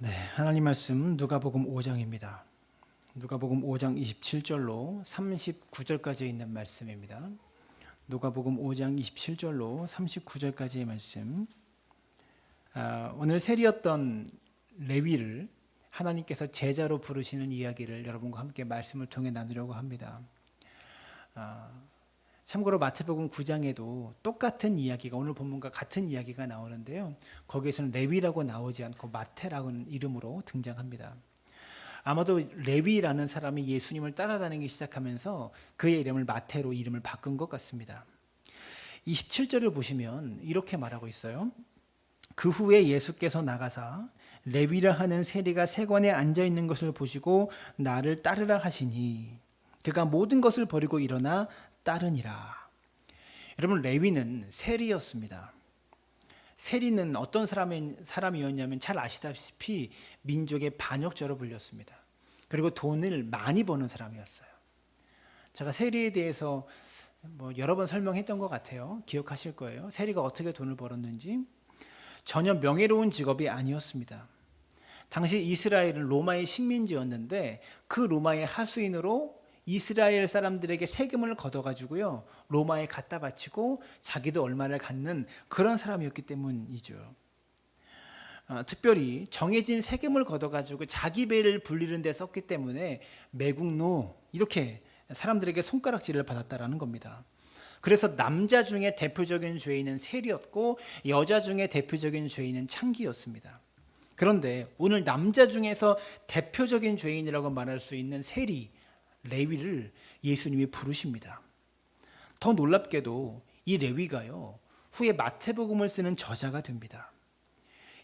하나님 말씀 누가복음 5장입니다. 누가복음 5장 27절로 39절까지 있는 말씀입니다. 누가복음 5장 27절로 39절까지의 말씀. 오늘 세리였던 레위를 하나님께서 제자로 부르시는 이야기를 여러분과 함께 말씀을 통해 나누려고 합니다. 참고로 마태복음 9장에도 똑같은 이야기가 오늘 본문과 같은 이야기가 나오는데요. 거기에서는 레위라고 나오지 않고 마태라는 이름으로 등장합니다. 아마도 레위라는 사람이 예수님을 따라다니기 시작하면서 그의 이름을 마태로 이름을 바꾼 것 같습니다. 27절을 보시면 이렇게 말하고 있어요. 그 후에 예수께서 나가사 레위라 하는 세리가 세관에 앉아 있는 것을 보시고 나를 따르라 하시니 그가 모든 것을 버리고 일어나 따르니라. 여러분, 레위는 세리였습니다. 세리는 어떤 사람이었냐면 잘 아시다시피 민족의 반역자로 불렸습니다. 그리고 돈을 많이 버는 사람이었어요. 제가 세리에 대해서 여러 번 설명했던 것 같아요. 기억하실 거예요. 세리가 어떻게 돈을 벌었는지. 전혀 명예로운 직업이 아니었습니다. 당시 이스라엘은 로마의 식민지였는데 그 로마의 하수인으로 이스라엘 사람들에게 세금을 걷어가지고요 로마에 갖다 바치고 자기도 얼마를 갖는 그런 사람이었기 때문이죠. 특별히 정해진 세금을 걷어가지고 자기 배를 불리는 데 썼기 때문에 매국노 이렇게 사람들에게 손가락질을 받았다라는 겁니다. 그래서 남자 중에 대표적인 죄인은 세리였고 여자 중에 대표적인 죄인은 창기였습니다. 그런데 오늘 남자 중에서 대표적인 죄인이라고 말할 수 있는 세리 레위를 예수님이 부르십니다. 더 놀랍게도 이 레위가요 후에 마태복음을 쓰는 저자가 됩니다.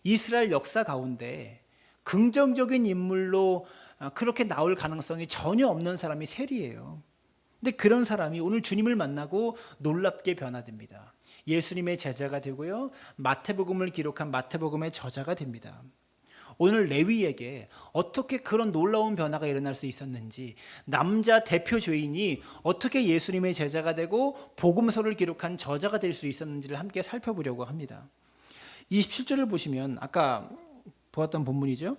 이스라엘 역사 가운데 긍정적인 인물로 그렇게 나올 가능성이 전혀 없는 사람이 세리예요. 근데 그런 사람이 오늘 주님을 만나고 놀랍게 변화됩니다. 예수님의 제자가 되고요 마태복음을 기록한 마태복음의 저자가 됩니다. 오늘 레위에게 어떻게 그런 놀라운 변화가 일어날 수 있었는지, 남자 대표 죄인이 어떻게 예수님의 제자가 되고 복음서를 기록한 저자가 될 수 있었는지를 함께 살펴보려고 합니다. 27절을 보시면 아까 보았던 본문이죠.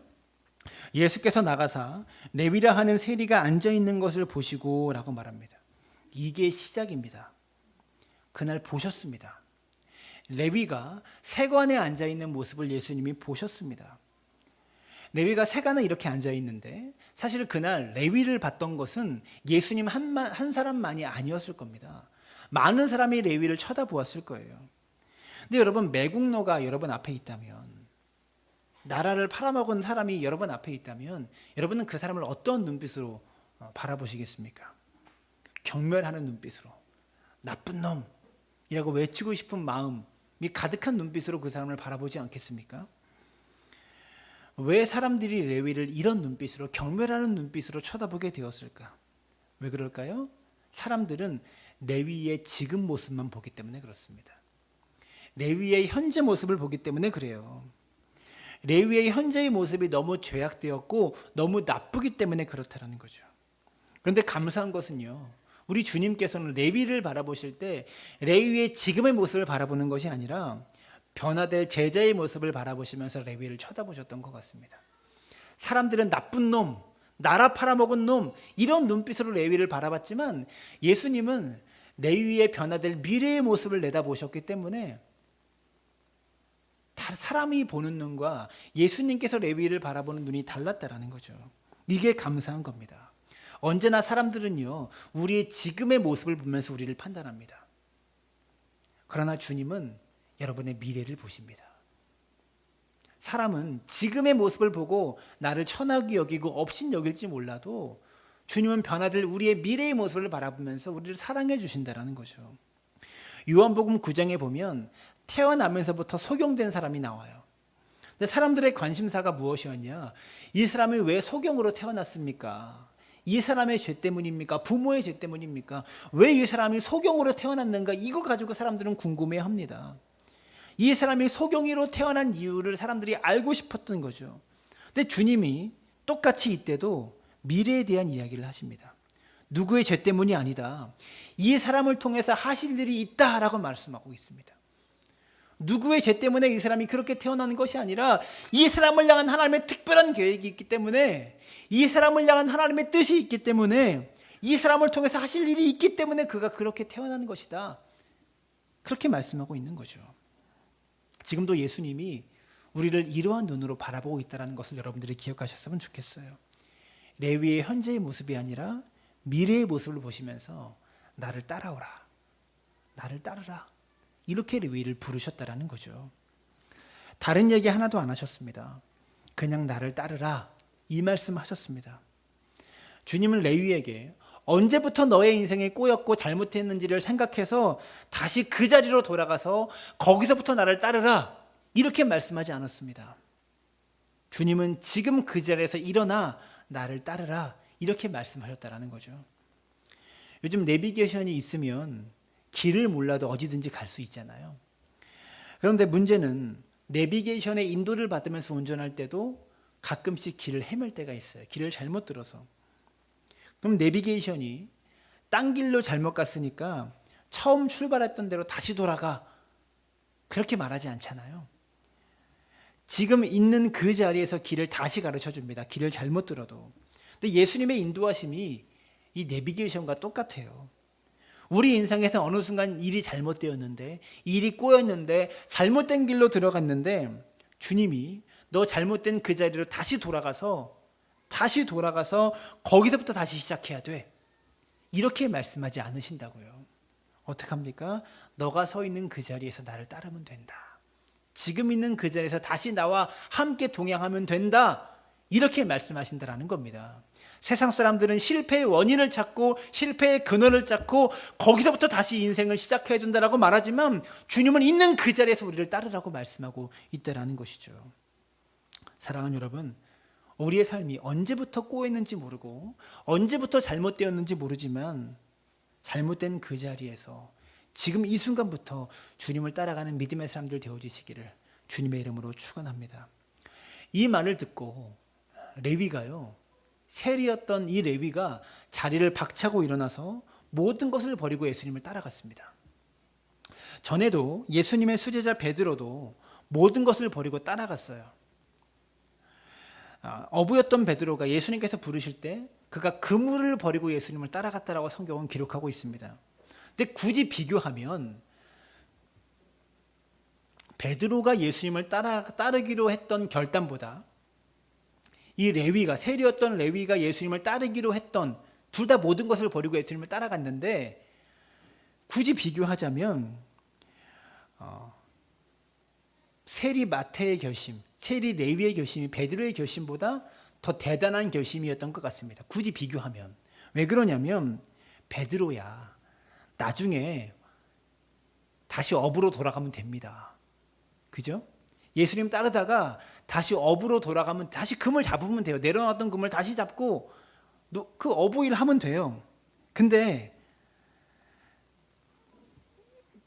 예수께서 나가사 레위라 하는 세리가 앉아있는 것을 보시고 라고 말합니다. 이게 시작입니다. 그날 보셨습니다. 레위가 세관에 앉아있는 모습을 예수님이 보셨습니다. 레위가 세관에 이렇게 앉아 있는데 사실 그날 레위를 봤던 것은 예수님 한 사람만이 아니었을 겁니다. 많은 사람이 레위를 쳐다보았을 거예요. 근데 여러분, 매국노가 여러분 앞에 있다면, 나라를 팔아먹은 사람이 여러분 앞에 있다면 여러분은 그 사람을 어떤 눈빛으로 바라보시겠습니까? 경멸하는 눈빛으로, 나쁜 놈이라고 외치고 싶은 마음이 가득한 눈빛으로 그 사람을 바라보지 않겠습니까? 왜 사람들이 레위를 이런 눈빛으로, 경멸하는 눈빛으로 쳐다보게 되었을까? 왜 그럴까요? 사람들은 레위의 지금 모습만 보기 때문에 그렇습니다. 레위의 현재 모습을 보기 때문에 그래요. 레위의 현재의 모습이 너무 죄악되었고 너무 나쁘기 때문에 그렇다는 거죠. 그런데 감사한 것은요, 우리 주님께서는 레위를 바라보실 때 레위의 지금의 모습을 바라보는 것이 아니라 변화될 제자의 모습을 바라보시면서 레위를 쳐다보셨던 것 같습니다. 사람들은 나쁜 놈, 나라 팔아먹은 놈, 이런 눈빛으로 레위를 바라봤지만 예수님은 레위의 변화될 미래의 모습을 내다보셨기 때문에 사람이 보는 눈과 예수님께서 레위를 바라보는 눈이 달랐다라는 거죠. 이게 감사한 겁니다. 언제나 사람들은요 우리의 지금의 모습을 보면서 우리를 판단합니다. 그러나 주님은 여러분의 미래를 보십니다. 사람은 지금의 모습을 보고 나를 천하게 여기고 업신 여길지 몰라도 주님은 변화될 우리의 미래의 모습을 바라보면서 우리를 사랑해 주신다는 거죠. 요한복음 9장에 보면 태어나면서부터 소경된 사람이 나와요. 근데 사람들의 관심사가 무엇이었냐? 이 사람이 왜 소경으로 태어났습니까? 이 사람의 죄 때문입니까? 부모의 죄 때문입니까? 왜 이 사람이 소경으로 태어났는가? 이거 가지고 사람들은 궁금해합니다. 이 사람이 소경이로 태어난 이유를 사람들이 알고 싶었던 거죠. 근데 주님이 똑같이 이때도 미래에 대한 이야기를 하십니다. 누구의 죄 때문이 아니다. 이 사람을 통해서 하실 일이 있다라고 말씀하고 있습니다. 누구의 죄 때문에 이 사람이 그렇게 태어나는 것이 아니라 이 사람을 향한 하나님의 특별한 계획이 있기 때문에, 이 사람을 향한 하나님의 뜻이 있기 때문에, 이 사람을 통해서 하실 일이 있기 때문에 그가 그렇게 태어나는 것이다. 그렇게 말씀하고 있는 거죠. 지금도 예수님이 우리를 이러한 눈으로 바라보고 있다는 것을 여러분들이 기억하셨으면 좋겠어요. 레위의 현재의 모습이 아니라 미래의 모습을 보시면서 나를 따라오라, 나를 따르라, 이렇게 레위를 부르셨다라는 거죠. 다른 얘기 하나도 안 하셨습니다. 그냥 나를 따르라, 이 말씀 하셨습니다. 주님은 레위에게 언제부터 너의 인생에 꼬였고 잘못했는지를 생각해서 다시 그 자리로 돌아가서 거기서부터 나를 따르라, 이렇게 말씀하지 않았습니다. 주님은 지금 그 자리에서 일어나 나를 따르라, 이렇게 말씀하셨다는 거죠. 요즘 내비게이션이 있으면 길을 몰라도 어디든지 갈 수 있잖아요. 그런데 문제는 내비게이션의 인도를 받으면서 운전할 때도 가끔씩 길을 헤맬 때가 있어요. 길을 잘못 들어서. 그럼 내비게이션이 딴 길로 잘못 갔으니까 처음 출발했던 대로 다시 돌아가, 그렇게 말하지 않잖아요. 지금 있는 그 자리에서 길을 다시 가르쳐 줍니다. 길을 잘못 들어도. 근데 예수님의 인도하심이 이 내비게이션과 똑같아요. 우리 인생에서 어느 순간 일이 잘못되었는데, 일이 꼬였는데, 잘못된 길로 들어갔는데 주님이 너 잘못된 그 자리로 다시 돌아가서 거기서부터 다시 시작해야 돼, 이렇게 말씀하지 않으신다고요. 어떡합니까? 너가 서 있는 그 자리에서 나를 따르면 된다. 지금 있는 그 자리에서 다시 나와 함께 동행하면 된다, 이렇게 말씀하신다라는 겁니다. 세상 사람들은 실패의 원인을 찾고 실패의 근원을 찾고 거기서부터 다시 인생을 시작해야 된다라고 말하지만 주님은 있는 그 자리에서 우리를 따르라고 말씀하고 있다라는 것이죠. 사랑하는 여러분, 우리의 삶이 언제부터 꼬였는지 모르고 언제부터 잘못되었는지 모르지만 잘못된 그 자리에서 지금 이 순간부터 주님을 따라가는 믿음의 사람들 되어지시기를 주님의 이름으로 축원합니다. 이 말을 듣고 레위가요, 세리였던 이 레위가 자리를 박차고 일어나서 모든 것을 버리고 예수님을 따라갔습니다. 전에도 예수님의 수제자 베드로도 모든 것을 버리고 따라갔어요. 어부였던 베드로가 예수님께서 부르실 때 그가 그물을 버리고 예수님을 따라갔다라고 성경은 기록하고 있습니다. 근데 굳이 비교하면 베드로가 예수님을 따르기로 했던 결단보다 이 레위가, 세리였던 레위가 예수님을 따르기로 했던, 둘 다 모든 것을 버리고 예수님을 따라갔는데 굳이 비교하자면 세리 마태의 결심, 세리 레위의 결심이 베드로의 결심보다 더 대단한 결심이었던 것 같습니다. 굳이 비교하면. 왜 그러냐면 베드로야, 나중에 다시 업으로 돌아가면 됩니다. 그죠? 예수님 따르다가 다시 업으로 돌아가면, 다시 금을 잡으면 돼요. 내려놨던 금을 다시 잡고 그 어부 일 하면 돼요. 근데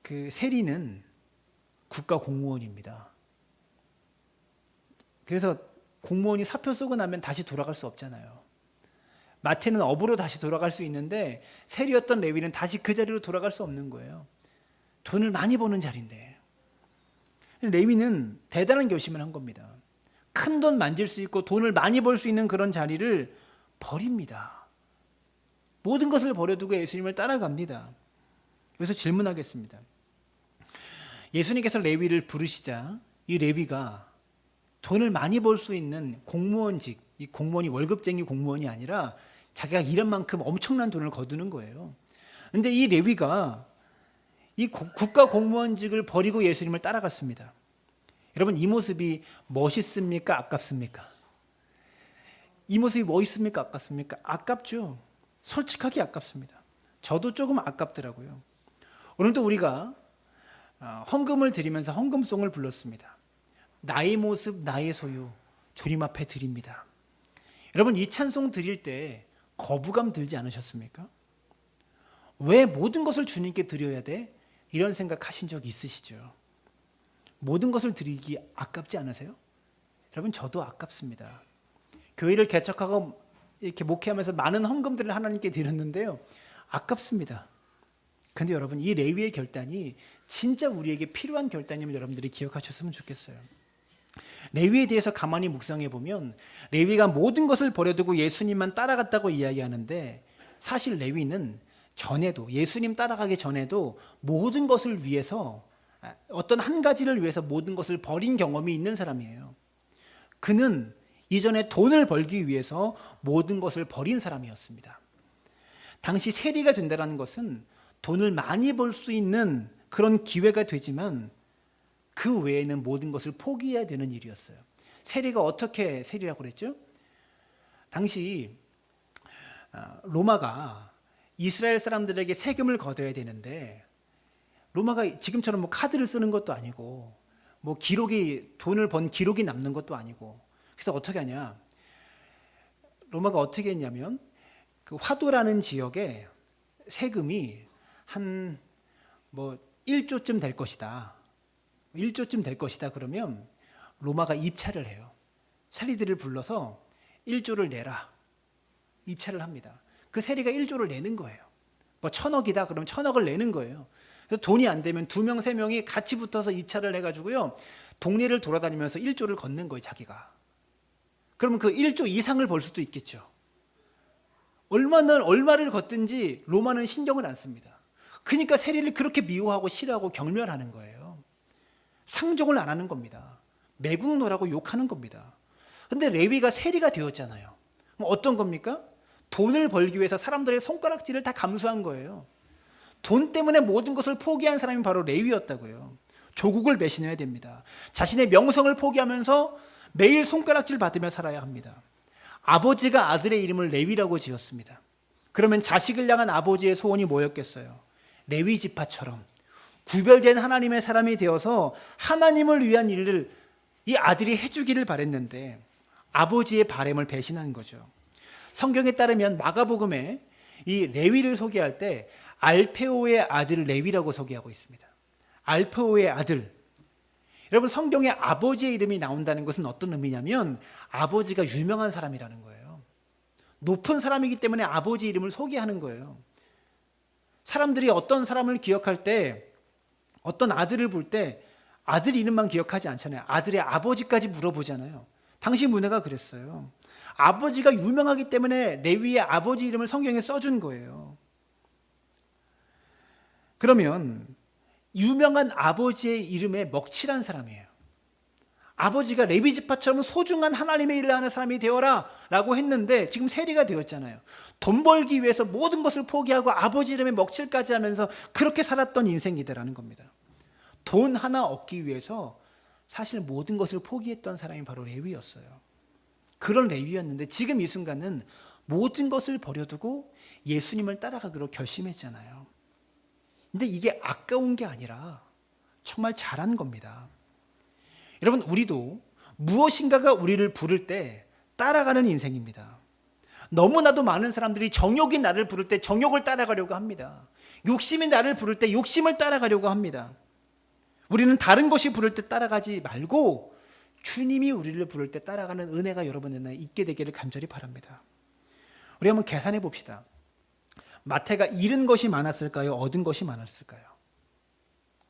그 세리는 국가 공무원입니다. 그래서 공무원이 사표 쓰고 나면 다시 돌아갈 수 없잖아요. 마태는 업으로 다시 돌아갈 수 있는데 세리였던 레위는 다시 그 자리로 돌아갈 수 없는 거예요. 돈을 많이 버는 자리인데. 레위는 대단한 결심을 한 겁니다. 큰 돈 만질 수 있고 돈을 많이 벌 수 있는 그런 자리를 버립니다. 모든 것을 버려두고 예수님을 따라갑니다. 여기서 질문하겠습니다. 예수님께서 레위를 부르시자 이 레위가 돈을 많이 벌 수 있는 공무원직, 이 공무원이 월급쟁이 공무원이 아니라 자기가 일한 만큼 엄청난 돈을 거두는 거예요. 그런데 이 레위가 이 국가 공무원직을 버리고 예수님을 따라갔습니다. 여러분, 이 모습이 멋있습니까? 아깝습니까? 이 모습이 멋있습니까? 아깝습니까? 아깝죠. 솔직하게 아깝습니다. 저도 조금 아깝더라고요. 오늘도 우리가 헌금을 드리면서 헌금송을 불렀습니다. 나의 모습 나의 소유 주님 앞에 드립니다. 여러분, 이 찬송 드릴 때 거부감 들지 않으셨습니까? 왜 모든 것을 주님께 드려야 돼? 이런 생각 하신 적 있으시죠? 모든 것을 드리기 아깝지 않으세요? 여러분, 저도 아깝습니다. 교회를 개척하고 이렇게 목회하면서 많은 헌금들을 하나님께 드렸는데요, 아깝습니다. 근데 여러분, 이 레위의 결단이 진짜 우리에게 필요한 결단임을 여러분들이 기억하셨으면 좋겠어요. 레위에 대해서 가만히 묵상해 보면 레위가 모든 것을 버려두고 예수님만 따라갔다고 이야기하는데, 사실 레위는 전에도, 예수님 따라가기 전에도 모든 것을 위해서, 어떤 한 가지를 위해서 모든 것을 버린 경험이 있는 사람이에요. 그는 이전에 돈을 벌기 위해서 모든 것을 버린 사람이었습니다. 당시 세리가 된다는 것은 돈을 많이 벌 수 있는 그런 기회가 되지만 그 외에는 모든 것을 포기해야 되는 일이었어요. 세리가 어떻게 세리라고 그랬죠? 당시 로마가 이스라엘 사람들에게 세금을 걷어야 되는데, 로마가 지금처럼 뭐 카드를 쓰는 것도 아니고 뭐 기록이, 돈을 번 기록이 남는 것도 아니고, 그래서 어떻게 하냐, 로마가 어떻게 했냐면 그 화도라는 지역에 세금이 한 뭐 1조쯤 될 것이다. 1조쯤 될 것이다. 그러면 로마가 입찰을 해요. 세리들을 불러서 1조를 내라. 입찰을 합니다. 그 세리가 1조를 내는 거예요. 뭐 1,000억이다. 그러면 1,000억을 내는 거예요. 그래서 돈이 안 되면 2명, 3명이 같이 붙어서 입찰을 해가지고요, 동네를 돌아다니면서 1조를 걷는 거예요, 자기가. 그러면 그 1조 이상을 벌 수도 있겠죠. 얼마를 걷든지 로마는 신경을 안 씁니다. 그러니까 세리를 그렇게 미워하고 싫어하고 경멸하는 거예요. 상종을 안 하는 겁니다. 매국노라고 욕하는 겁니다. 근데 레위가 세리가 되었잖아요. 그럼 어떤 겁니까? 돈을 벌기 위해서 사람들의 손가락질을 다 감수한 거예요. 돈 때문에 모든 것을 포기한 사람이 바로 레위였다고요. 조국을 배신해야 됩니다. 자신의 명성을 포기하면서 매일 손가락질 받으며 살아야 합니다. 아버지가 아들의 이름을 레위라고 지었습니다. 그러면 자식을 향한 아버지의 소원이 뭐였겠어요? 레위 지파처럼 구별된 하나님의 사람이 되어서 하나님을 위한 일을 이 아들이 해주기를 바랬는데 아버지의 바람을 배신한 거죠. 성경에 따르면 마가복음에 이 레위를 소개할 때 알페오의 아들 레위라고 소개하고 있습니다. 알페오의 아들. 여러분, 성경에 아버지의 이름이 나온다는 것은 어떤 의미냐면 아버지가 유명한 사람이라는 거예요. 높은 사람이기 때문에 아버지 이름을 소개하는 거예요. 사람들이 어떤 사람을 기억할 때, 어떤 아들을 볼 때 아들 이름만 기억하지 않잖아요. 아들의 아버지까지 물어보잖아요. 당시 문화가 그랬어요. 아버지가 유명하기 때문에 레위의 아버지 이름을 성경에 써준 거예요. 그러면 유명한 아버지의 이름에 먹칠한 사람이에요. 아버지가 레위 지파처럼 소중한 하나님의 일을 하는 사람이 되어라 라고 했는데 지금 세리가 되었잖아요. 돈 벌기 위해서 모든 것을 포기하고 아버지 이름에 먹칠까지 하면서 그렇게 살았던 인생이다라는 겁니다. 돈 하나 얻기 위해서 사실 모든 것을 포기했던 사람이 바로 레위였어요. 그런 레위였는데 지금 이 순간은 모든 것을 버려두고 예수님을 따라가기로 결심했잖아요. 근데 이게 아까운 게 아니라 정말 잘한 겁니다. 여러분, 우리도 무엇인가가 우리를 부를 때 따라가는 인생입니다. 너무나도 많은 사람들이 정욕이 나를 부를 때 정욕을 따라가려고 합니다. 욕심이 나를 부를 때 욕심을 따라가려고 합니다. 우리는 다른 것이 부를 때 따라가지 말고 주님이 우리를 부를 때 따라가는 은혜가 여러분에게 있게 되기를 간절히 바랍니다. 우리 한번 계산해 봅시다. 마태가 잃은 것이 많았을까요? 얻은 것이 많았을까요?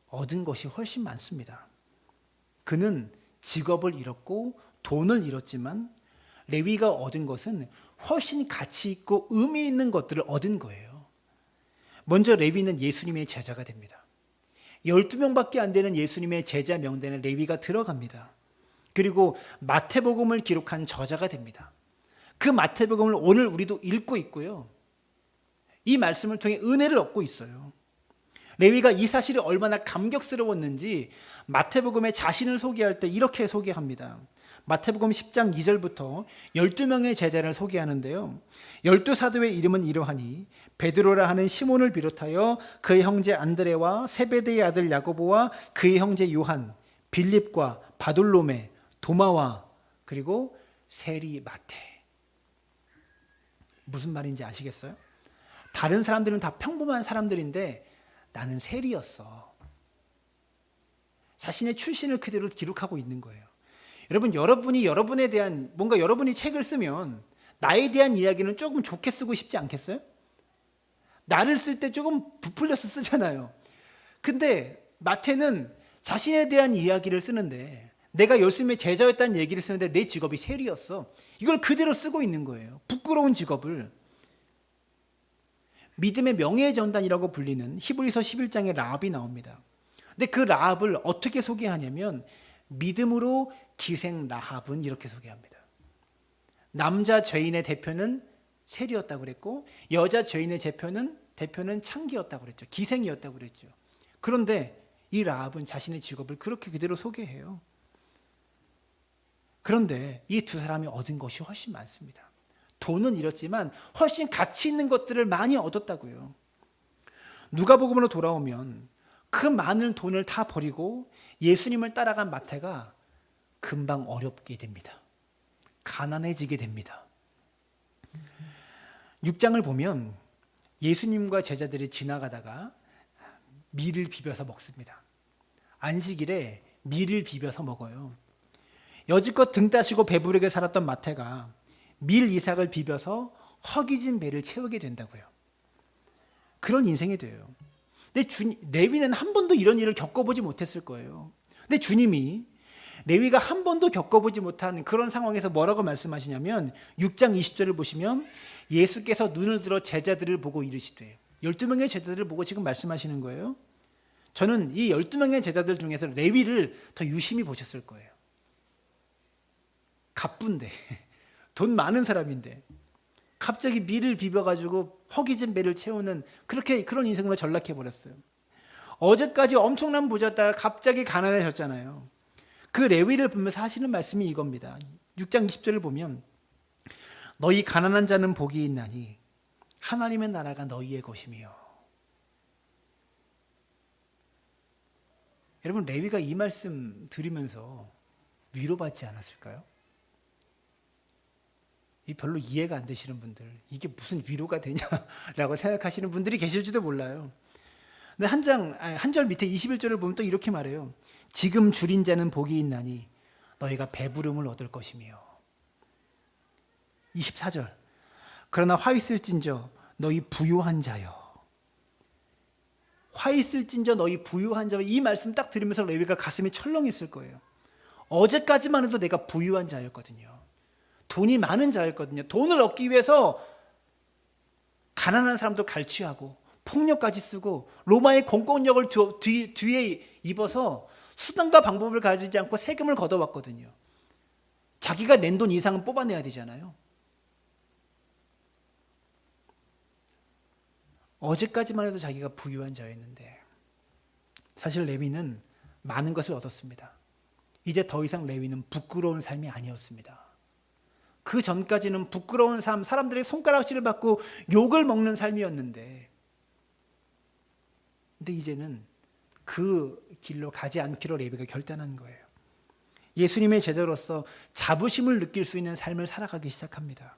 얻은 것이 훨씬 많습니다. 그는 직업을 잃었고 돈을 잃었지만 레위가 얻은 것은 훨씬 가치 있고 의미 있는 것들을 얻은 거예요. 먼저 레위는 예수님의 제자가 됩니다. 12명밖에 안 되는 예수님의 제자 명단에 레위가 들어갑니다. 그리고 마태복음을 기록한 저자가 됩니다. 그 마태복음을 오늘 우리도 읽고 있고요. 이 말씀을 통해 은혜를 얻고 있어요. 레위가 이 사실이 얼마나 감격스러웠는지 마태복음에 자신을 소개할 때 이렇게 소개합니다. 마태복음 10장 2절부터 12명의 제자를 소개하는데요. 12사도의 이름은 이러하니 베드로라 하는 시몬을 비롯하여 그의 형제 안드레와 세베대의 아들 야고보와 그의 형제 요한, 빌립과 바돌로메, 도마와 그리고 세리 마태. 무슨 말인지 아시겠어요? 다른 사람들은 다 평범한 사람들인데 나는 세리였어. 자신의 출신을 그대로 기록하고 있는 거예요. 여러분, 여러분이 여러분에 대한 뭔가 여러분이 책을 쓰면 나에 대한 이야기는 조금 좋게 쓰고 싶지 않겠어요? 나를 쓸 때 조금 부풀려서 쓰잖아요. 근데 마태는 자신에 대한 이야기를 쓰는데, 내가 예수님의 제자였다는 얘기를 쓰는데 내 직업이 세리였어. 이걸 그대로 쓰고 있는 거예요. 부끄러운 직업을. 믿음의 명예의 전단이라고 불리는 히브리서 11장에 라합이 나옵니다. 근데 그 라합을 어떻게 소개하냐면 믿음으로 기생 라합은 이렇게 소개합니다. 남자 죄인의 대표는 세리였다고 그랬고 여자 죄인의 대표는 창기였다고 그랬죠. 기생이었다고 그랬죠. 그런데 이 라합은 자신의 직업을 그렇게 그대로 소개해요. 그런데 이 두 사람이 얻은 것이 훨씬 많습니다. 돈은 잃었지만 훨씬 가치 있는 것들을 많이 얻었다고요. 누가복음으로 돌아오면 그 많은 돈을 다 버리고 예수님을 따라간 마태가 금방 어렵게 됩니다. 가난해지게 됩니다. 6장을 보면 예수님과 제자들이 지나가다가 밀을 비벼서 먹습니다. 안식일에 밀을 비벼서 먹어요. 여지껏 등 따시고 배부르게 살았던 마태가 밀 이삭을 비벼서 허기진 배를 채우게 된다고요. 그런 인생이 돼요. 근데 레위는 한 번도 이런 일을 겪어보지 못했을 거예요. 근데 주님이 레위가 한 번도 겪어보지 못한 그런 상황에서 뭐라고 말씀하시냐면 6장 20절을 보시면 예수께서 눈을 들어 제자들을 보고 이르시되, 12명의 제자들을 보고 지금 말씀하시는 거예요. 저는 이 12명의 제자들 중에서 레위를 더 유심히 보셨을 거예요. 갑분데 돈 많은 사람인데 갑자기 밀을 비벼가지고 허기진 배를 채우는 그런 인생으로 전락해버렸어요. 어제까지 엄청난 부자였다가 갑자기 가난해졌잖아요. 그 레위를 보면서 하시는 말씀이 이겁니다. 6장 20절을 보면 너희 가난한 자는 복이 있나니 하나님의 나라가 너희의 것이며. 여러분, 레위가 이 말씀 들으면서 위로받지 않았을까요? 별로 이해가 안 되시는 분들, 이게 무슨 위로가 되냐라고 생각하시는 분들이 계실지도 몰라요. 근데 한 절 밑에 21절을 보면 또 이렇게 말해요. 지금 줄인 자는 복이 있나니 너희가 배부름을 얻을 것이며. 24절. 그러나 화 있을진저 너희 부유한 자여. 화 있을진저 너희 부유한 자여. 이 말씀 딱 들으면서 레위가 가슴이 철렁했을 거예요. 어제까지만 해도 내가 부유한 자였거든요. 돈이 많은 자였거든요. 돈을 얻기 위해서 가난한 사람도 갈취하고 폭력까지 쓰고 로마의 공권력을 뒤에 입어서 수단과 방법을 가지지 않고 세금을 걷어왔거든요. 자기가 낸 돈 이상은 뽑아내야 되잖아요. 어제까지만 해도 자기가 부유한 자였는데 사실 레위는 많은 것을 얻었습니다. 이제 더 이상 레위는 부끄러운 삶이 아니었습니다. 그 전까지는 부끄러운 삶, 사람들의 손가락질을 받고 욕을 먹는 삶이었는데, 근데 이제는 그 길로 가지 않기로 레위가 결단한 거예요. 예수님의 제자로서 자부심을 느낄 수 있는 삶을 살아가기 시작합니다.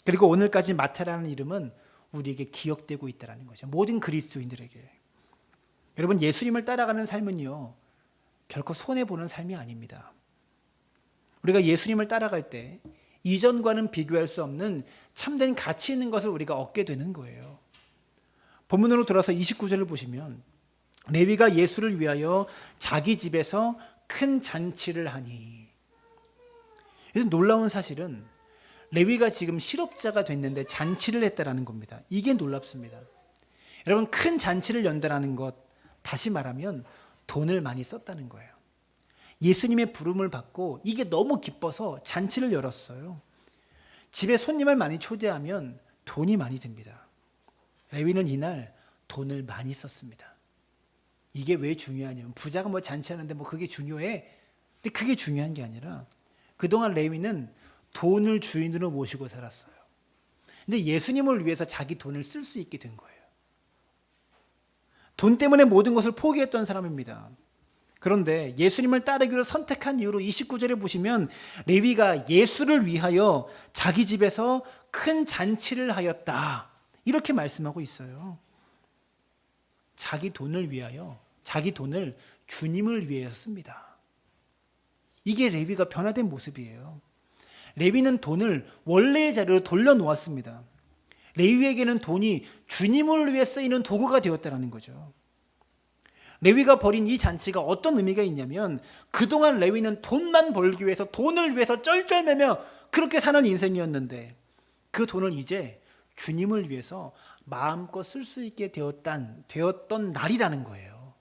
그리고 오늘까지 마태라는 이름은 우리에게 기억되고 있다는 거죠. 모든 그리스도인들에게. 여러분, 예수님을 따라가는 삶은요, 결코 손해보는 삶이 아닙니다. 우리가 예수님을 따라갈 때 이전과는 비교할 수 없는 참된 가치 있는 것을 우리가 얻게 되는 거예요. 본문으로 돌아서 29절을 보시면 레위가 예수를 위하여 자기 집에서 큰 잔치를 하니. 놀라운 사실은 레위가 지금 실업자가 됐는데 잔치를 했다라는 겁니다. 이게 놀랍습니다. 여러분, 큰 잔치를 연다라는 것, 다시 말하면 돈을 많이 썼다는 거예요. 예수님의 부름을 받고 이게 너무 기뻐서 잔치를 열었어요. 집에 손님을 많이 초대하면 돈이 많이 듭니다. 레위는 이날 돈을 많이 썼습니다. 이게 왜 중요하냐면, 부자가 잔치하는데 그게 중요해? 근데 그게 중요한 게 아니라 그동안 레위는 돈을 주인으로 모시고 살았어요. 근데 예수님을 위해서 자기 돈을 쓸 수 있게 된 거예요. 돈 때문에 모든 것을 포기했던 사람입니다. 그런데 예수님을 따르기로 선택한 이후로 29절에 보시면 레위가 예수를 위하여 자기 집에서 큰 잔치를 하였다, 이렇게 말씀하고 있어요. 자기 돈을 위하여, 자기 돈을 주님을 위해 씁니다. 이게 레위가 변화된 모습이에요. 레위는 돈을 원래의 자리로 돌려놓았습니다. 레위에게는 돈이 주님을 위해 쓰이는 도구가 되었다는 거죠. 레위가 벌인 이 잔치가 어떤 의미가 있냐면 그동안 레위는 돈만 벌기 위해서 돈을 위해서 쩔쩔매며 그렇게 사는 인생이었는데 그 돈을 이제 주님을 위해서 마음껏 쓸 수 있게 되었던 날이라는 거예요.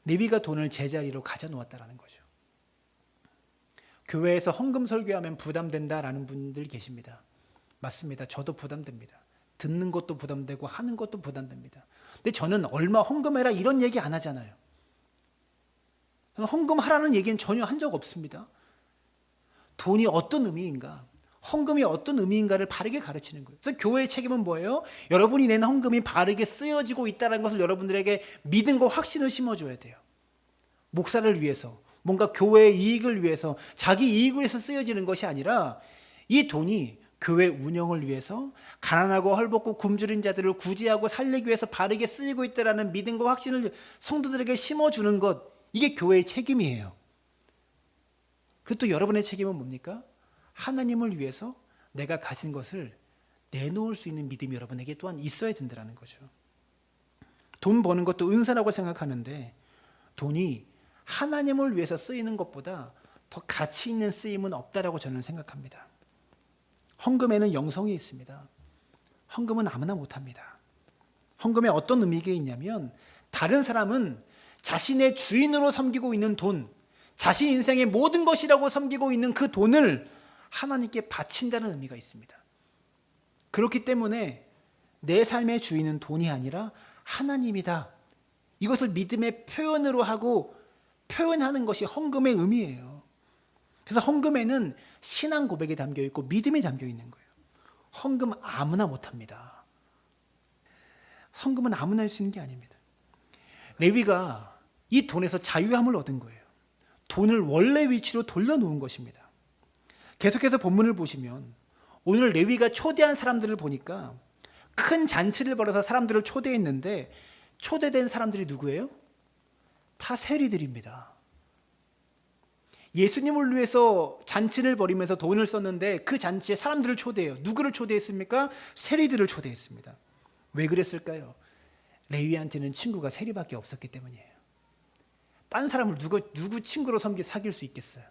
레위가 돈을 제자리로 가져놓았다는 거죠. 교회에서 헌금 설교하면 부담된다라는 분들 계십니다. 맞습니다. 저도 부담됩니다. 듣는 것도 부담되고 하는 것도 부담됩니다. 근데 저는 얼마 헌금해라 이런 얘기 안 하잖아요. 헌금하라는 얘기는 전혀 한 적 없습니다. 돈이 어떤 의미인가, 헌금이 어떤 의미인가를 바르게 가르치는 거예요. 그래서 교회의 책임은 뭐예요? 여러분이 낸 헌금이 바르게 쓰여지고 있다는 것을 여러분들에게 믿음과 확신을 심어줘야 돼요. 목사를 위해서, 뭔가 교회의 이익을 위해서, 자기 이익을 위해서 쓰여지는 것이 아니라 이 돈이 교회 운영을 위해서 가난하고 헐벗고 굶주린 자들을 구제하고 살리기 위해서 바르게 쓰이고 있다는 믿음과 확신을 성도들에게 심어주는 것, 이게 교회의 책임이에요. 그리고 또 여러분의 책임은 뭡니까? 하나님을 위해서 내가 가진 것을 내놓을 수 있는 믿음이 여러분에게 또한 있어야 된다는 거죠. 돈 버는 것도 은사라고 생각하는데 돈이 하나님을 위해서 쓰이는 것보다 더 가치 있는 쓰임은 없다라고 저는 생각합니다. 헌금에는 영성이 있습니다. 헌금은 아무나 못합니다. 헌금에 어떤 의미가 있냐면 다른 사람은 자신의 주인으로 섬기고 있는 돈, 자신 인생의 모든 것이라고 섬기고 있는 그 돈을 하나님께 바친다는 의미가 있습니다. 그렇기 때문에 내 삶의 주인은 돈이 아니라 하나님이다. 이것을 믿음의 표현으로 하고 표현하는 것이 헌금의 의미예요. 그래서 헌금에는 신앙 고백이 담겨 있고 믿음이 담겨 있는 거예요. 헌금 아무나 못합니다. 헌금은 아무나 할 수 있는 게 아닙니다. 레위가 이 돈에서 자유함을 얻은 거예요. 돈을 원래 위치로 돌려놓은 것입니다. 계속해서 본문을 보시면 오늘 레위가 초대한 사람들을 보니까 큰 잔치를 벌여서 사람들을 초대했는데 초대된 사람들이 누구예요? 다 세리들입니다. 예수님을 위해서 잔치를 벌이면서 돈을 썼는데 그 잔치에 사람들을 초대해요. 누구를 초대했습니까? 세리들을 초대했습니다. 왜 그랬을까요? 레위한테는 친구가 세리밖에 없었기 때문이에요. 딴 사람을 누구 친구로 사귈 수 있겠어요?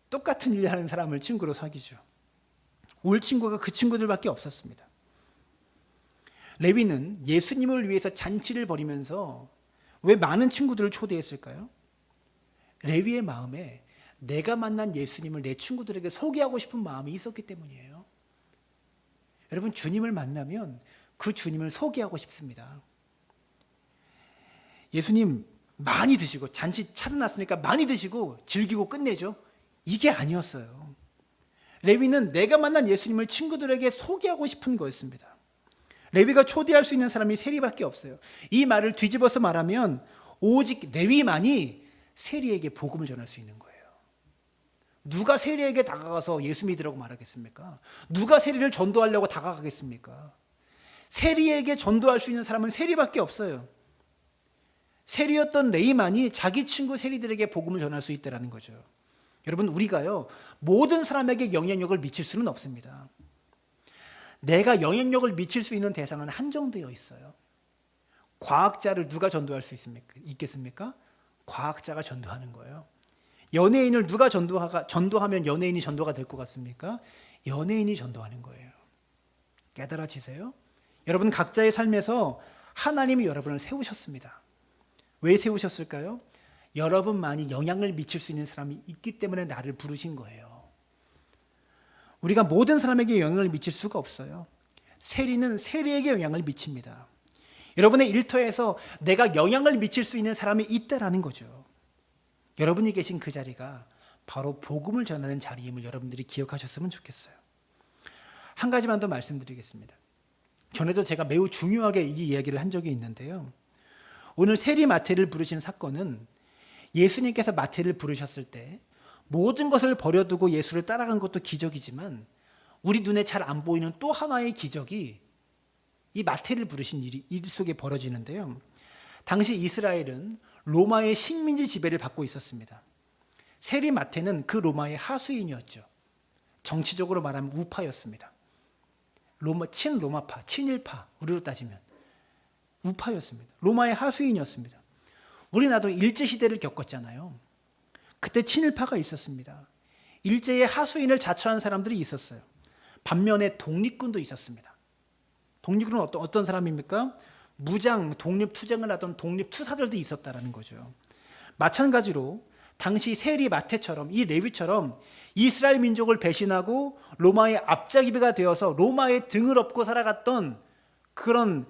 똑같은 일을 하는 사람을 친구로 사귀죠. 올 친구가 그 친구들밖에 없었습니다. 레위는 예수님을 위해서 잔치를 벌이면서 왜 많은 친구들을 초대했을까요? 레위의 마음에 내가 만난 예수님을 내 친구들에게 소개하고 싶은 마음이 있었기 때문이에요. 여러분, 주님을 만나면 그 주님을 소개하고 싶습니다. 예수님 많이 드시고 잔치 차려놨으니까 많이 드시고 즐기고 끝내죠. 이게 아니었어요. 레위는 내가 만난 예수님을 친구들에게 소개하고 싶은 거였습니다. 레위가 초대할 수 있는 사람이 세리밖에 없어요. 이 말을 뒤집어서 말하면 오직 레위만이 세리에게 복음을 전할 수 있는 거예요. 누가 세리에게 다가가서 예수 믿으라고 말하겠습니까? 누가 세리를 전도하려고 다가가겠습니까? 세리에게 전도할 수 있는 사람은 세리밖에 없어요. 세리였던 레위만이 자기 친구 세리들에게 복음을 전할 수 있다는 거죠. 여러분, 우리가요 모든 사람에게 영향력을 미칠 수는 없습니다. 내가 영향력을 미칠 수 있는 대상은 한정되어 있어요. 과학자를 누가 전도할 수 있겠습니까? 과학자가 전도하는 거예요. 연예인을 누가 전도하면 연예인이 전도가 될 것 같습니까? 연예인이 전도하는 거예요. 깨달아지세요? 여러분, 각자의 삶에서 하나님이 여러분을 세우셨습니다. 왜 세우셨을까요? 여러분만이 영향을 미칠 수 있는 사람이 있기 때문에 나를 부르신 거예요. 우리가 모든 사람에게 영향을 미칠 수가 없어요. 세리는 세리에게 영향을 미칩니다. 여러분의 일터에서 내가 영향을 미칠 수 있는 사람이 있다라는 거죠. 여러분이 계신 그 자리가 바로 복음을 전하는 자리임을 여러분들이 기억하셨으면 좋겠어요. 한 가지만 더 말씀드리겠습니다. 전에도 제가 매우 중요하게 이 이야기를 한 적이 있는데요. 오늘 세리 마태를 부르신 사건은 예수님께서 마태를 부르셨을 때 모든 것을 버려두고 예수를 따라간 것도 기적이지만 우리 눈에 잘 안 보이는 또 하나의 기적이 이 마태를 부르신 일 속에 벌어지는데요. 당시 이스라엘은 로마의 식민지 지배를 받고 있었습니다. 세리 마태는 그 로마의 하수인이었죠. 정치적으로 말하면 우파였습니다. 친로마파, 친일파, 우리로 따지면 우파였습니다. 로마의 하수인이었습니다. 우리나라도 일제시대를 겪었잖아요. 그때 친일파가 있었습니다. 일제의 하수인을 자처한 사람들이 있었어요. 반면에 독립군도 있었습니다. 독립군은 어떤 사람입니까? 무장, 독립투쟁을 하던 독립투사들도 있었다라는 거죠. 마찬가지로 당시 세리 마태처럼 이 레위처럼 이스라엘 민족을 배신하고 로마의 앞잡이가 되어서 로마의 등을 업고 살아갔던 그런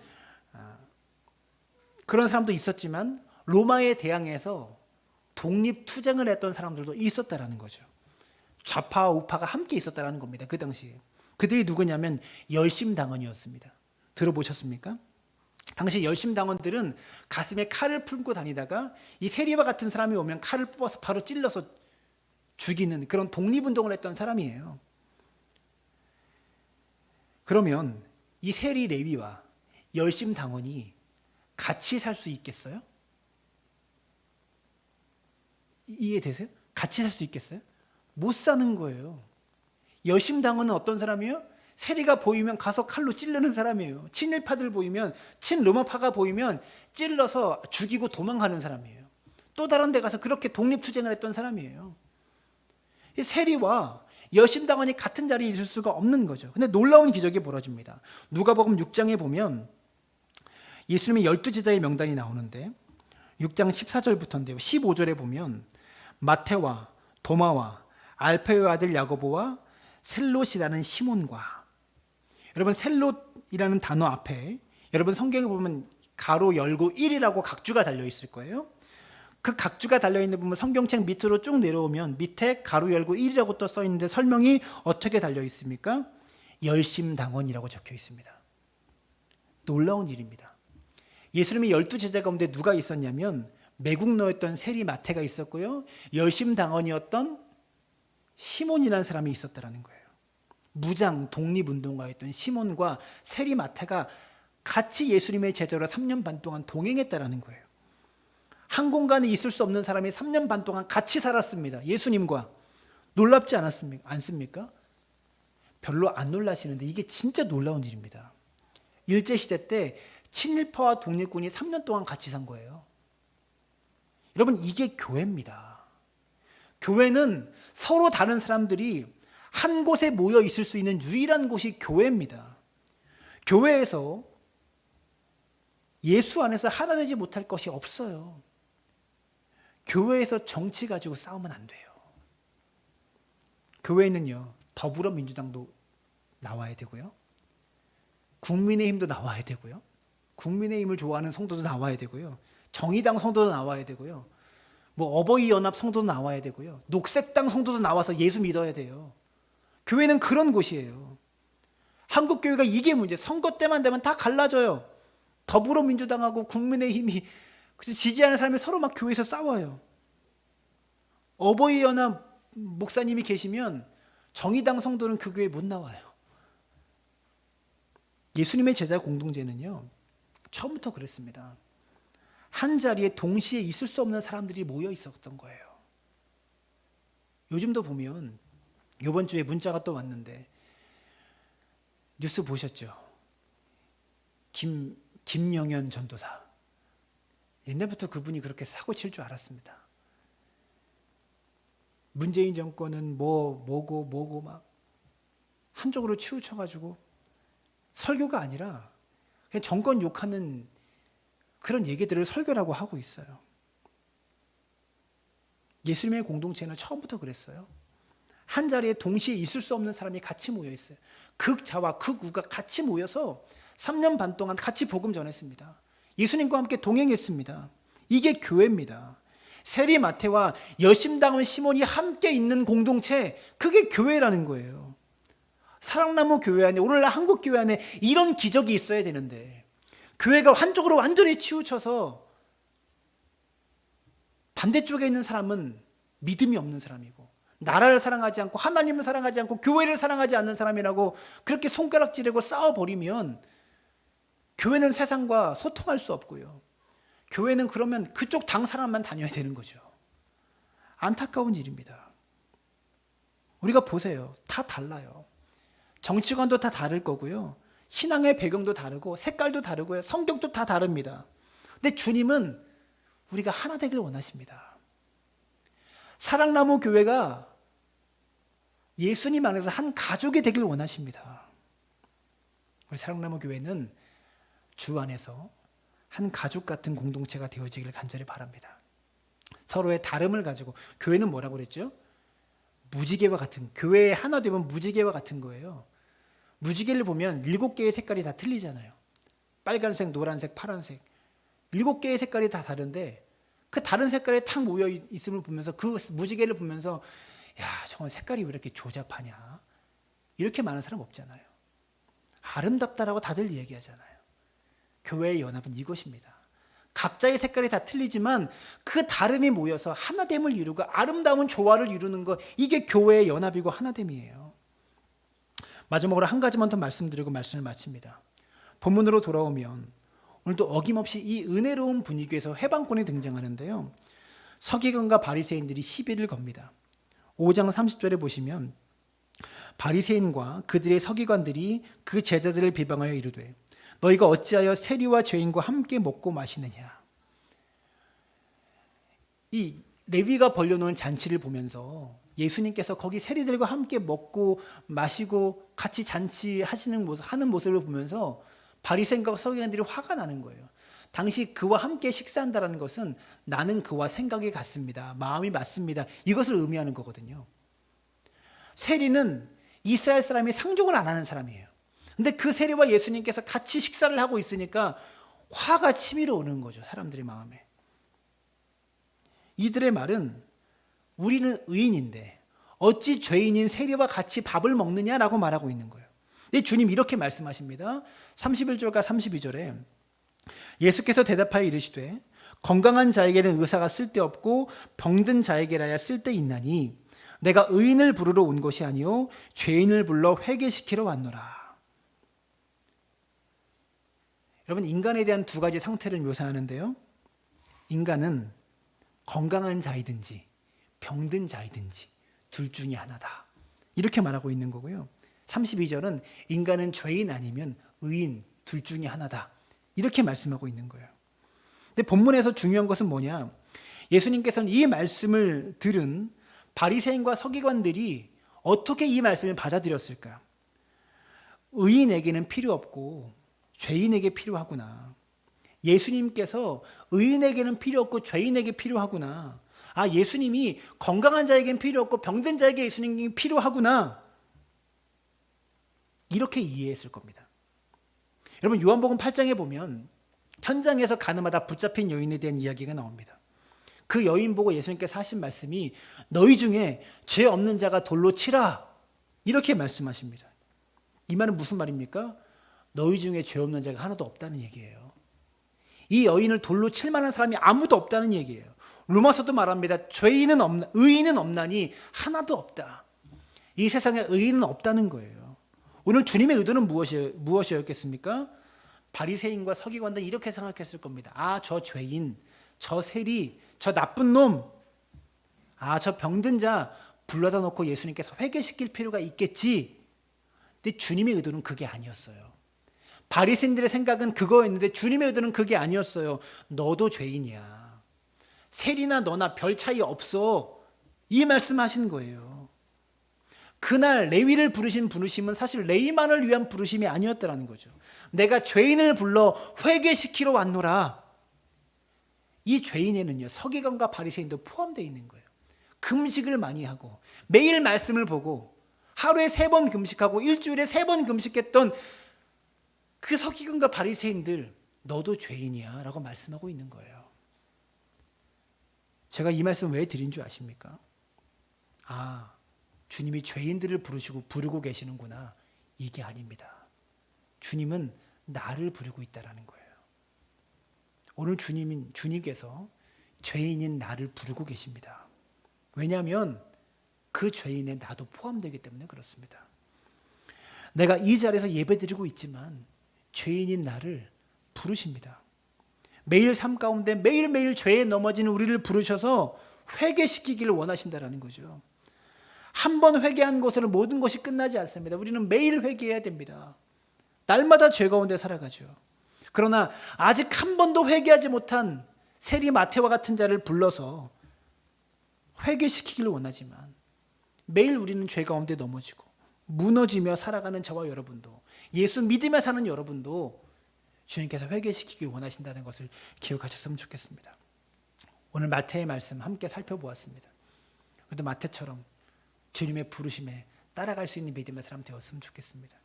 사람도 있었지만 로마에 대항해서 독립투쟁을 했던 사람들도 있었다라는 거죠. 좌파와 우파가 함께 있었다라는 겁니다. 그 당시에. 그들이 누구냐면 열심당원이었습니다. 들어보셨습니까? 당시 열심당원들은 가슴에 칼을 품고 다니다가 이 세리와 같은 사람이 오면 칼을 뽑아서 바로 찔러서 죽이는 그런 독립운동을 했던 사람이에요. 그러면 이 세리 레위와 열심당원이 같이 살 수 있겠어요? 이해되세요? 같이 살 수 있겠어요? 못 사는 거예요. 열심당원은 어떤 사람이에요? 세리가 보이면 가서 칼로 찌르는 사람이에요. 친일파들 보이면, 친로마파가 보이면 찔러서 죽이고 도망가는 사람이에요. 또 다른 데 가서 그렇게 독립투쟁을 했던 사람이에요. 이 세리와 열심당원이 같은 자리에 있을 수가 없는 거죠. 근데 놀라운 기적이 벌어집니다. 누가복음 6장에 보면 예수님의 12제자의 명단이 나오는데 6장 14절부터인데요. 15절에 보면 마태와 도마와 알페오의 아들 야고보와 셀롯이라는 시몬과, 여러분 셀롯이라는 단어 앞에 여러분 성경에 보면 가로 열고 1이라고 각주가 달려 있을 거예요. 그 각주가 달려 있는 부분 성경책 밑으로 쭉 내려오면 밑에 가로 열고 1이라고 또 써 있는데 설명이 어떻게 달려 있습니까? 열심당원이라고 적혀 있습니다. 놀라운 일입니다. 예수님의 12제자 가운데 누가 있었냐면 매국노였던 세리 마태가 있었고요. 열심당원이었던 시몬이라는 사람이 있었다라는 거예요. 무장 독립운동가였던 시몬과 세리 마태가 같이 예수님의 제자로 3년 반 동안 동행했다라는 거예요. 한 공간에 있을 수 없는 사람이 3년 반 동안 같이 살았습니다. 예수님과. 놀랍지 않습니까? 별로 안 놀라시는데 이게 진짜 놀라운 일입니다. 일제시대 때 친일파와 독립군이 3년 동안 같이 산 거예요. 여러분, 이게 교회입니다. 교회는 서로 다른 사람들이 한 곳에 모여 있을 수 있는 유일한 곳이 교회입니다. 교회에서 예수 안에서 하나 되지 못할 것이 없어요. 교회에서 정치 가지고 싸우면 안 돼요. 교회에는요, 더불어민주당도 나와야 되고요. 국민의힘도 나와야 되고요. 국민의힘을 좋아하는 성도도 나와야 되고요. 정의당 성도도 나와야 되고요. 뭐 어버이연합 성도도 나와야 되고요. 녹색당 성도도 나와서 예수 믿어야 돼요. 교회는 그런 곳이에요. 한국 교회가 이게 문제. 선거 때만 되면 다 갈라져요. 더불어민주당하고 국민의힘이 지지하는 사람이 서로 막 교회에서 싸워요. 어버이연합 목사님이 계시면 정의당 성도는 그 교회에 못 나와요. 예수님의 제자 공동체는요, 처음부터 그랬습니다. 한 자리에 동시에 있을 수 없는 사람들이 모여 있었던 거예요. 요즘도 보면 이번 주에 문자가 또 왔는데 뉴스 보셨죠? 김영현 전도사. 옛날부터 그분이 그렇게 사고 칠 줄 알았습니다. 문재인 정권은 뭐고 막 한쪽으로 치우쳐가지고 설교가 아니라 그냥 정권 욕하는 그런 얘기들을 설교라고 하고 있어요. 예수님의 공동체는 처음부터 그랬어요. 한 자리에 동시에 있을 수 없는 사람이 같이 모여 있어요. 극자와 극우가 같이 모여서 3년 반 동안 같이 복음 전했습니다. 예수님과 함께 동행했습니다. 이게 교회입니다. 세리 마태와 열심당원 시몬이 함께 있는 공동체, 그게 교회라는 거예요. 사랑나무 교회 안에, 오늘날 한국 교회 안에 이런 기적이 있어야 되는데 교회가 한쪽으로 완전히 치우쳐서 반대쪽에 있는 사람은 믿음이 없는 사람이고 나라를 사랑하지 않고 하나님을 사랑하지 않고 교회를 사랑하지 않는 사람이라고 그렇게 손가락질하고 싸워버리면 교회는 세상과 소통할 수 없고요. 교회는 그러면 그쪽 당 사람만 다녀야 되는 거죠. 안타까운 일입니다. 우리가 보세요. 다 달라요. 정치관도 다 다를 거고요. 신앙의 배경도 다르고 색깔도 다르고요. 성격도 다 다릅니다. 근데 주님은 우리가 하나 되길 원하십니다. 사랑나무 교회가 예수님 안에서 한 가족이 되길 원하십니다. 우리 사랑나무 교회는 주 안에서 한 가족 같은 공동체가 되어지기를 간절히 바랍니다. 서로의 다름을 가지고, 교회는 뭐라고 그랬죠? 무지개와 같은, 교회에 하나 되면 무지개와 같은 거예요. 무지개를 보면 7개의 색깔이 다 틀리잖아요. 빨간색, 노란색, 파란색 7개의 색깔이 다 다른데 그 다른 색깔에 탁 모여 있음을 보면서, 그 무지개를 보면서 야, 저건 색깔이 왜 이렇게 조잡하냐, 이렇게 말하는 사람 없잖아요. 아름답다라고 다들 얘기하잖아요. 교회의 연합은 이것입니다. 각자의 색깔이 다 틀리지만 그 다름이 모여서 하나됨을 이루고 아름다운 조화를 이루는 것, 이게 교회의 연합이고 하나됨이에요. 마지막으로 한 가지만 더 말씀드리고 말씀을 마칩니다. 본문으로 돌아오면 오늘도 어김없이 이 은혜로운 분위기에서 해방권이 등장하는데요. 서기관과 바리새인들이 시비를 겁니다. 5장 30절에 보시면 바리새인과 그들의 서기관들이 그 제자들을 비방하여 이르되 너희가 어찌하여 세리와 죄인과 함께 먹고 마시느냐. 이 레위가 벌려놓은 잔치를 보면서 예수님께서 거기 세리들과 함께 먹고 마시고 같이 잔치하시는 모습, 하는 모습을 보면서 바리새인과 서기관들이 화가 나는 거예요. 당시 그와 함께 식사한다는 것은 나는 그와 생각이 같습니다, 마음이 맞습니다, 이것을 의미하는 거거든요. 세리는 이스라엘 사람이 상종을 안 하는 사람이에요. 근데 그 세리와 예수님께서 같이 식사를 하고 있으니까 화가 치밀어 오는 거죠, 사람들의 마음에. 이들의 말은 우리는 의인인데 어찌 죄인인 세리와 같이 밥을 먹느냐라고 말하고 있는 거예요. 근데 주님 이렇게 말씀하십니다. 31절과 32절에 예수께서 대답하여 이르시되 건강한 자에게는 의사가 쓸데없고 병든 자에게라야 쓸데있나니 내가 의인을 부르러 온 것이 아니요 죄인을 불러 회개시키러 왔노라. 여러분, 인간에 대한 두 가지 상태를 묘사하는데요. 인간은 건강한 자이든지 병든 자이든지 둘 중에 하나다, 이렇게 말하고 있는 거고요. 32절은 인간은 죄인 아니면 의인 둘 중에 하나다, 이렇게 말씀하고 있는 거예요. 근데 본문에서 중요한 것은 뭐냐? 예수님께서는 이 말씀을 들은 바리새인과 서기관들이 어떻게 이 말씀을 받아들였을까? 의인에게는 필요 없고 죄인에게 필요하구나. 예수님께서 의인에게는 필요 없고 죄인에게 필요하구나. 아, 예수님이 건강한 자에게는 필요 없고 병든 자에게 예수님이 필요하구나, 이렇게 이해했을 겁니다. 여러분, 요한복음 8장에 보면 현장에서 가늠하다 붙잡힌 여인에 대한 이야기가 나옵니다. 그 여인 보고 예수님께서 하신 말씀이 너희 중에 죄 없는 자가 돌로 치라, 이렇게 말씀하십니다. 이 말은 무슨 말입니까? 너희 중에 죄 없는 자가 하나도 없다는 얘기예요. 이 여인을 돌로 칠 만한 사람이 아무도 없다는 얘기예요. 로마서도 말합니다. 의인은 없나니 하나도 없다. 이 세상에 의인은 없다는 거예요. 오늘 주님의 의도는 무엇이었겠습니까? 바리새인과 서기관들 이렇게 생각했을 겁니다. 아, 저 죄인, 저 세리, 저 나쁜 놈, 아, 저 병든 자 불러다 놓고 예수님께서 회개시킬 필요가 있겠지. 근데 주님의 의도는 그게 아니었어요. 바리새인들의 생각은 그거였는데 주님의 의도는 그게 아니었어요. 너도 죄인이야, 세리나 너나 별 차이 없어, 이 말씀하신 거예요. 그날 레위를 부르신 부르심은 사실 레위만을 위한 부르심이 아니었다는 거죠. 내가 죄인을 불러 회개시키러 왔노라. 이 죄인에는요, 서기관과 바리새인도 포함되어 있는 거예요. 금식을 많이 하고 매일 말씀을 보고 하루에 3번 금식하고 일주일에 3번 금식했던 그 서기관과 바리새인들, 너도 죄인이야 라고 말씀하고 있는 거예요. 제가 이 말씀 왜 드린 줄 아십니까? 아, 주님이 죄인들을 부르고 계시는구나, 이게 아닙니다. 주님은 나를 부르고 있다라는 거예요. 오늘 주님께서 죄인인 나를 부르고 계십니다. 왜냐하면 그 죄인에 나도 포함되기 때문에 그렇습니다. 내가 이 자리에서 예배드리고 있지만 죄인인 나를 부르십니다. 매일 삶 가운데 매일매일 죄에 넘어지는 우리를 부르셔서 회개시키기를 원하신다라는 거죠. 한 번 회개한 것으로 모든 것이 끝나지 않습니다. 우리는 매일 회개해야 됩니다. 날마다 죄 가운데 살아가죠. 그러나 아직 한 번도 회개하지 못한 세리 마태와 같은 자를 불러서 회개시키기를 원하지만 매일 우리는 죄 가운데 넘어지고 무너지며 살아가는 저와 여러분도, 예수 믿으며 사는 여러분도 주님께서 회개시키기 원하신다는 것을 기억하셨으면 좋겠습니다. 오늘 마태의 말씀 함께 살펴보았습니다. 그래도 마태처럼 주님의 부르심에 따라갈 수 있는 믿음의 사람 되었으면 좋겠습니다.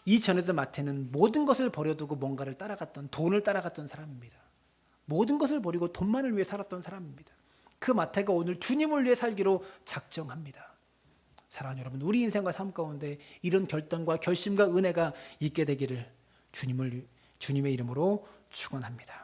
이전에도 마태는 모든 것을 버려두고 뭔가를 따라갔던, 돈을 따라갔던 사람입니다. 모든 것을 버리고 돈만을 위해 살았던 사람입니다. 그 마태가 오늘 주님을 위해 살기로 작정합니다. 사랑하는 여러분, 우리 인생과 삶 가운데 이런 결단과 결심과 은혜가 있게 되기를 주님의 이름으로 축원합니다.